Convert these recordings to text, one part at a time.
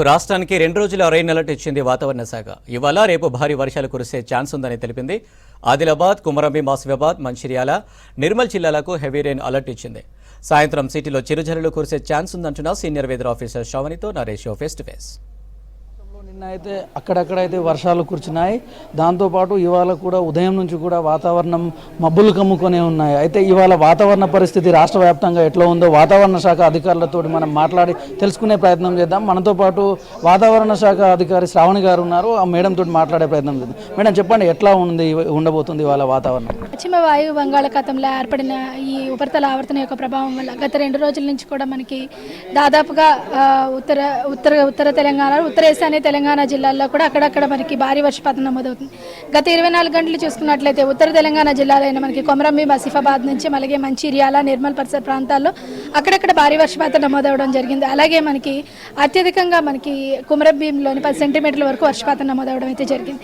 రాష్ట్రానికి 2 రోజుల rain alert ఇచ్చింది వాతావరణ శాఖ. ఇవాళ రేపు భారీ వర్షాలు కురిసే ఛాన్స్ ఉందని తెలిపింది. ఆదిలాబాద్, కుమరంభీం, ఆసిఫాబాద్, మంచిర్యాల, నిర్మల్ జిల్లాలకు హెవీ రెయిన్ అలర్ట్ ఇచ్చింది. సాయంత్రం సిటీలో చిరుజల్లులు కురిసే ఛాన్స్ ఉందంటున్న సీనియర్ వెదర్ ఆఫీసర్ శ్రావణితో నరేష్ ఫేస్ టు ఫేస్. నిన్న అయితే అక్కడక్కడైతే వర్షాలు కురిచినాయి. దాంతోపాటు ఇవాళ కూడా ఉదయం నుంచి కూడా వాతావరణం మబ్బులు కమ్ముకొనే ఉన్నాయి. అయితే ఇవాళ వాతావరణ పరిస్థితి రాష్ట్ర వ్యాప్తంగా ఎట్లా ఉందో వాతావరణ శాఖ అధికారులతో మనం మాట్లాడి తెలుసుకునే ప్రయత్నం చేద్దాం. మనతో పాటు వాతావరణ శాఖ అధికారి శ్రావణి గారు ఉన్నారు. ఆ మేడం తోటి మాట్లాడే ప్రయత్నం చేద్దాం. మేడం చెప్పండి, ఎట్లా ఉండబోతుంది ఇవాళ వాతావరణం? పశ్చిమ వాయు బంగాళాఖాతంలో ఏర్పడిన ఈ ఉపరితల ఆవర్తన యొక్క ప్రభావం వల్ల గత 2 రోజుల నుంచి కూడా మనకి దాదాపుగా ఉత్తర తెలంగాణ, ఉత్తర ఈశాన్య తెలంగాణ జిల్లాల్లో కూడా అక్కడక్కడ మనకి భారీ వర్షపాతం నమోదవుతుంది. గత 24 గంటలు చూసుకున్నట్లయితే ఉత్తర తెలంగాణ జిల్లాలైన మనకి కొమరంభీం, ఆసిఫాబాద్ నుంచి అలాగే మంచిర్యాల, నిర్మల్ పరిసర ప్రాంతాల్లో అక్కడక్కడ భారీ వర్షపాతం నమోదవడం జరిగింది. అలాగే మనకి అత్యధికంగా మనకి కుమరంభీంలోని 10 సెంటీమీటర్ల వరకు వర్షపాతం నమోదవడం అయితే జరిగింది.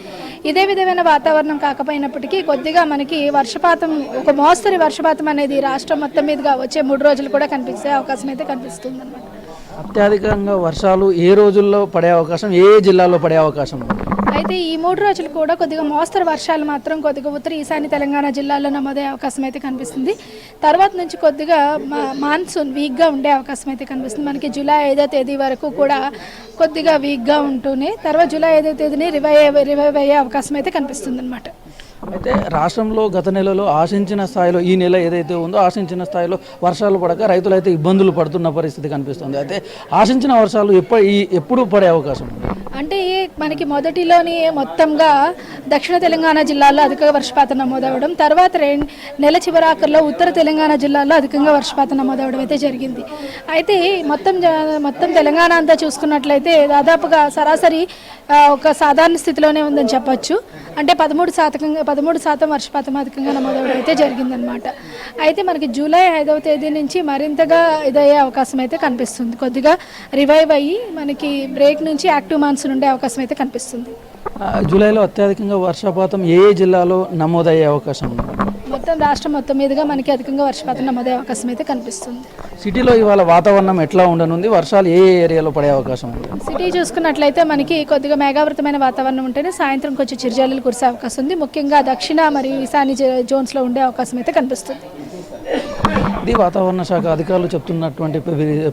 ఇదే విధమైన వాతావరణం కాకపోయినప్పటికీ కొద్దిగా మనకి వర్షపాతం, ఒక మోస్తరు వర్షపాతం అనేది రాష్ట్రం మొత్తం మీదుగా వచ్చే 3 రోజులు కూడా కనిపించే అవకాశం అయితే కనిపిస్తుంది అన్నమాట. అత్యధికంగా వర్షాలు ఏ రోజుల్లో పడే అవకాశం, ఏ జిల్లాలో పడే అవకాశం? అయితే ఈ 3 రోజులు కూడా కొద్దిగా మోస్తరు వర్షాలు మాత్రం కొద్దిగా ఉత్తర ఈశాన్య తెలంగాణ జిల్లాలో నమోదయ్యే అవకాశం అయితే కనిపిస్తుంది. తర్వాత నుంచి కొద్దిగా మాన్సూన్ వీక్గా ఉండే అవకాశం అయితే కనిపిస్తుంది. మనకి జూలై 5వ తేదీ వరకు కూడా కొద్దిగా వీక్గా ఉంటూనే తర్వాత జూలై 5వ తేదీని రివైవ్ అయ్యే అవకాశం అయితే కనిపిస్తుంది అనమాట. అయితే రాష్ట్రంలో గత నెలలో ఆశించిన స్థాయిలో, ఈ నెల ఏదైతే ఉందో ఆశించిన స్థాయిలో వర్షాలు పడక రైతులు అయితే ఇబ్బందులు పడుతున్న పరిస్థితి కనిపిస్తుంది. అయితే ఆశించిన వర్షాలు ఎప్పుడు పడే అవకాశం ఉంది? అంటే మనకి మొదటిలోని మొత్తంగా దక్షిణ తెలంగాణ జిల్లాల్లో అధిక వర్షపాతం నమోదవడం, తర్వాత నెల చివరాఖరులో ఉత్తర తెలంగాణ జిల్లాల్లో అధికంగా వర్షపాతం నమోదవడం అయితే జరిగింది. అయితే మొత్తం తెలంగాణ అంతా చూసుకున్నట్లయితే దాదాపుగా సరాసరి ఒక సాధారణ స్థితిలోనే ఉందని చెప్పొచ్చు. అంటే 13% వర్షపాతం అధికంగా నమోదవడం అయితే జరిగిందనమాట. అయితే మనకి జూలై 5వ తేదీ నుంచి మరింతగా ఇదయ్యే అవకాశం అయితే కనిపిస్తుంది. కొద్దిగా రివైవ్ అయ్యి మనకి బ్రేక్ నుంచి యాక్టివ్ మాన్సూన్ ఉండే అవకాశం అయితే కనిపిస్తుంది. జూలైలో అత్యధికంగా వర్షపాతం ఏ జిల్లాలో నమోదయ్యే అవకాశం ఉంది? మొత్తం రాష్ట్రం మొత్తం మీదుగా మనకి అధికంగా వర్షపాతం నమోదయ్యే అవకాశం అయితే కనిపిస్తుంది. సిటీలో ఇవాళ వాతావరణం ఎట్లా ఉండనుంది? వర్షాలు ఏ ఏరియాలో పడే అవకాశం ఉంది? సిటీ చూసుకున్నట్లయితే మనకి కొద్దిగా మేఘావృతమైన వాతావరణం ఉంటేనే సాయంత్రం కొంచెం చిరుజల్లులు కురిసే అవకాశం ఉంది. ముఖ్యంగా దక్షిణ మరియు ఈశాన్య జోన్స్లో ఉండే అవకాశం అయితే కనిపిస్తుంది. ఇది వాతావరణ శాఖ అధికారులు చెప్తున్నటువంటి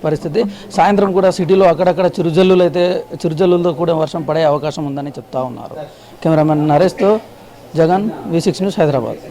పరిస్థితి. సాయంత్రం కూడా సిటీలో అక్కడక్కడ చిరుజల్లులతో కూడా వర్షం పడే అవకాశం ఉందని చెప్తా ఉన్నారు. కెమెరామెన్ నరేష్తో జగన్, V6 న్యూస్, హైదరాబాద్.